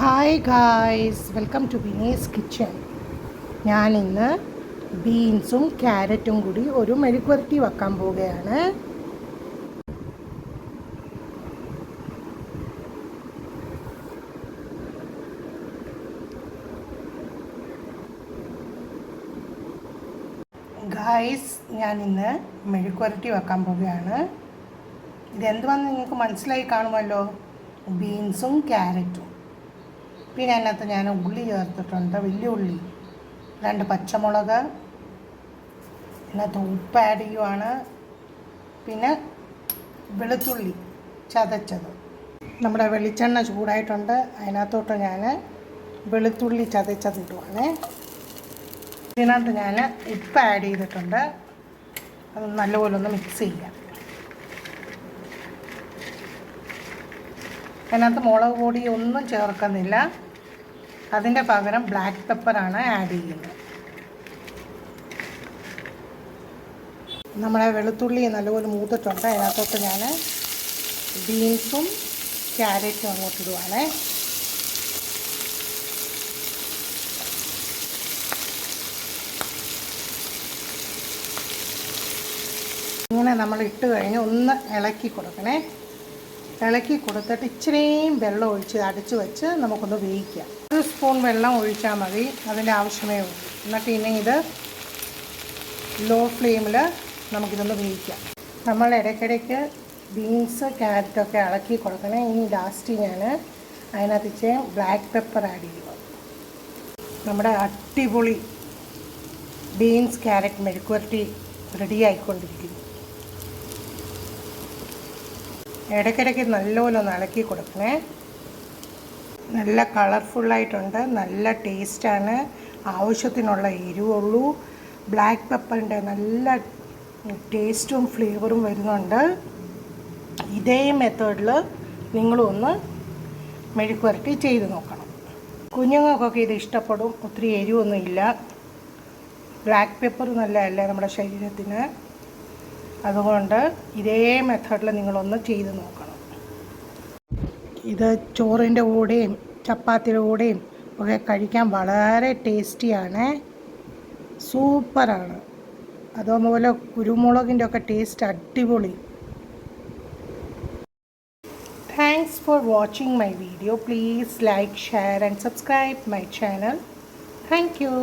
Hi guys, welcome to Bini's kitchen. ഞാനിന്ന് ബീൻസും ക്യാരറ്റും കൂടി ഒരു മെഴുക്കുവരട്ടി വെക്കാൻ പോവുകയാണ്. ഗായ്സ്, ഞാനിന്ന് മെഴുക്കുവരട്ടി വെക്കാൻ പോവുകയാണ്. ഇതെന്തുവാന്ന് നിങ്ങൾക്ക് മനസ്സിലായി കാണുമല്ലോ. ബീൻസും ക്യാരറ്റും, പിന്നെ അതിനകത്ത് ഞാൻ ഉള്ളി ചേർത്തിട്ടുണ്ട്, വലിയ ഉള്ളി, 2 പച്ചമുളക്, അതിനകത്ത് ഉപ്പ് ആഡ് ചെയ്യുവാണ്, പിന്നെ വെളുത്തുള്ളി ചതച്ചത്. നമ്മുടെ വെളിച്ചെണ്ണ ചൂടായിട്ടുണ്ട്, അതിനകത്തോട്ട് ഞാൻ വെളുത്തുള്ളി ചതച്ചതിട്ടുവാണ്. ഇതിനകത്ത് ഞാൻ ഉപ്പ് ആഡ് ചെയ്തിട്ടുണ്ട്. അത് നല്ലപോലെ ഒന്ന് മിക്സ് ചെയ്യാം. അതിനകത്ത് മുളക് പൊടി ഒന്നും ചേർക്കുന്നില്ല, അതിൻ്റെ പകരം ബ്ലാക്ക് പെപ്പറാണ് ആഡ് ചെയ്യുന്നത്. നമ്മുടെ വെളുത്തുള്ളി നല്ലപോലെ മൂത്തിട്ടുണ്ട്. അതിനകത്തോട്ട് ഞാൻ ബീൻസും ക്യാരറ്റും അങ്ങോട്ടിടുവാണ്. ഇങ്ങനെ നമ്മൾ ഇട്ട് കഴിഞ്ഞ് ഒന്ന് ഇളക്കി കൊടുക്കണേ. ഇളക്കി കൊടുത്തിട്ട് ഇച്ചിരിയും വെള്ളം ഒഴിച്ച് അടച്ച് വെച്ച് നമുക്കൊന്ന് വേവിക്കാം. 1 സ്പൂൺ വെള്ളം ഒഴിച്ചാൽ മതി, അതിൻ്റെ ആവശ്യമേ ഉള്ളൂ. എന്നിട്ട് ഇനി ഇത് ലോ ഫ്ലെയിമിൽ നമുക്കിതൊന്ന് വേവിക്കാം. നമ്മൾ ഇടയ്ക്കിടയ്ക്ക് ബീൻസ് ക്യാരറ്റൊക്കെ ഇളക്കി കൊടുക്കണേ. ഇനി ലാസ്റ്റ് ഞാൻ അതിനകത്ത് ഇച്ചിരി ബ്ലാക്ക് പെപ്പർ ആഡ് ചെയ്യുക. നമ്മുടെ അടിപൊളി ബീൻസ് ക്യാരറ്റ് മെഴുക്കുവരട്ടി റെഡി ആയിക്കൊണ്ടിരിക്കുന്നു. ഇടയ്ക്കിടയ്ക്ക് നല്ലപോലെ ഒന്ന് ഇളക്കി കൊടുക്കണേ. നല്ല കളർഫുള്ളായിട്ടുണ്ട്, നല്ല ടേസ്റ്റാണ്, ആവശ്യത്തിനുള്ള എരിവുള്ളൂ. ബ്ലാക്ക് പെപ്പറിൻ്റെ നല്ല ടേസ്റ്റും ഫ്ലേവറും വരുന്നുണ്ട്. ഇതേ മെത്തേഡിൽ നിങ്ങളും ഒന്ന് മെഴുക്കുവരട്ടി ചെയ്ത് നോക്കണം. കുഞ്ഞുങ്ങൾക്കൊക്കെ ഇത് ഇഷ്ടപ്പെടും. ഒത്തിരി എരിവൊന്നും ഇല്ല. ബ്ലാക്ക് പെപ്പർ നല്ലതല്ലേ നമ്മുടെ ശരീരത്തിന്. അതുകൊണ്ട് ഇതേ മെത്തേഡിൽ നിങ്ങളൊന്ന് ചെയ്ത് നോക്കണം. ഇത് ചോറിൻ്റെ കൂടെയും ചപ്പാത്തിയുടെ കൂടെയും ഒക്കെ കഴിക്കാൻ വളരെ ടേസ്റ്റിയാണ്, സൂപ്പറാണ്. അതുപോലെ കുരുമുളകിൻ്റെ ഒക്കെ ടേസ്റ്റ് അടിപൊളി. Thanks for watching my video. Please like, share and subscribe my channel. Thank you.